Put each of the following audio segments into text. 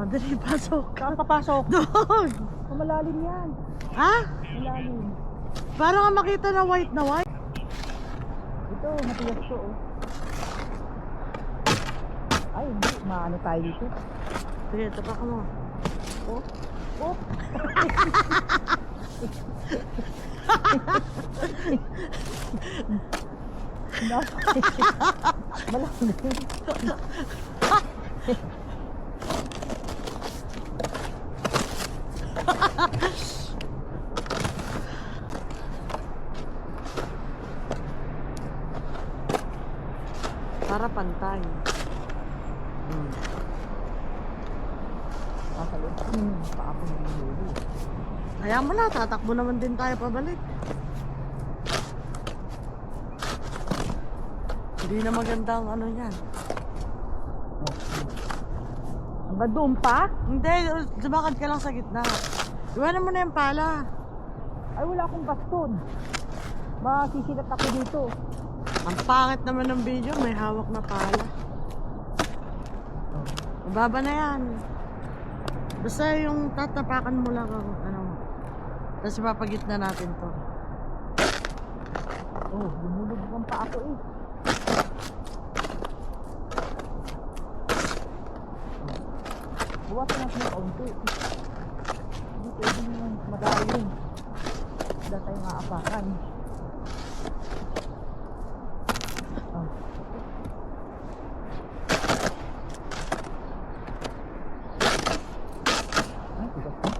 O, dali, pasok. Saan papasok? Doon. Malalim yan. Ha? Malalim. Parang nga makita na white na white. Ito, matigas to oh. Ay, hindi. Maano tayo dito. Sige, tapak mo. Oh. Oh. Malalim. Para pantay. Kakalun. Pa ako nilululo. Kaya mo na, tatakbo naman din tayo pabalik. Hindi na maganda ang ano yan. Hanggang doon pa? Hindi, sumakad ka lang sa gitna. Iwanan mo na yung pala. Ay, wala akong baston. Masisilat ako dito. Ang pangit naman ng video, may hawak na pala. Mababa na yan. Basta yung tatapakan mo lang ang ano. Tapos ipapagitna natin to. Oh, lumulubog pa ako eh. Buwasan natin yung kaunti. Hindi pwede yung madaling. Wala tayong aapakan. Oh. Ay, tigas na.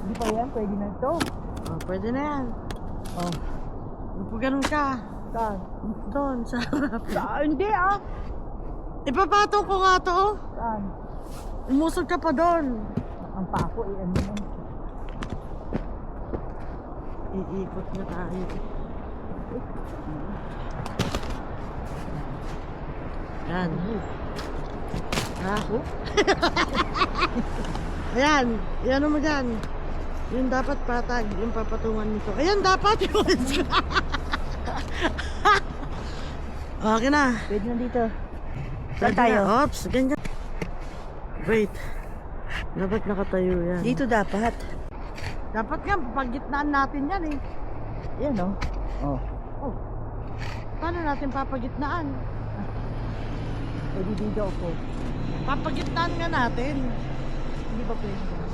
Hindi pa yan, pwede na ito. Oh, pwede na yan. Oh, Pag ganun ka, saan? doon sa harap. Hindi ah! Ipapatong ko nga to. Oh. Saan? Umusog ka pa doon. Ang pako eh, ano naman. Iikot na tayo. Yan. Ha? Ayan. Yan mo dyan. Yung dapat patag, yung papatungan nito. Ayan dapat yung okay na. Pwede na dito. Pwede Saan tayo? na. Oops, ganyan. Wait. Dapat nakatayo yan. Dito dapat. Dapat nga, papagitnaan natin yan eh. Yan oh. Oh. Oh. Paano natin papagitnaan? Pwede dito ako. Papagitnaan nga natin. Hindi ba pwede?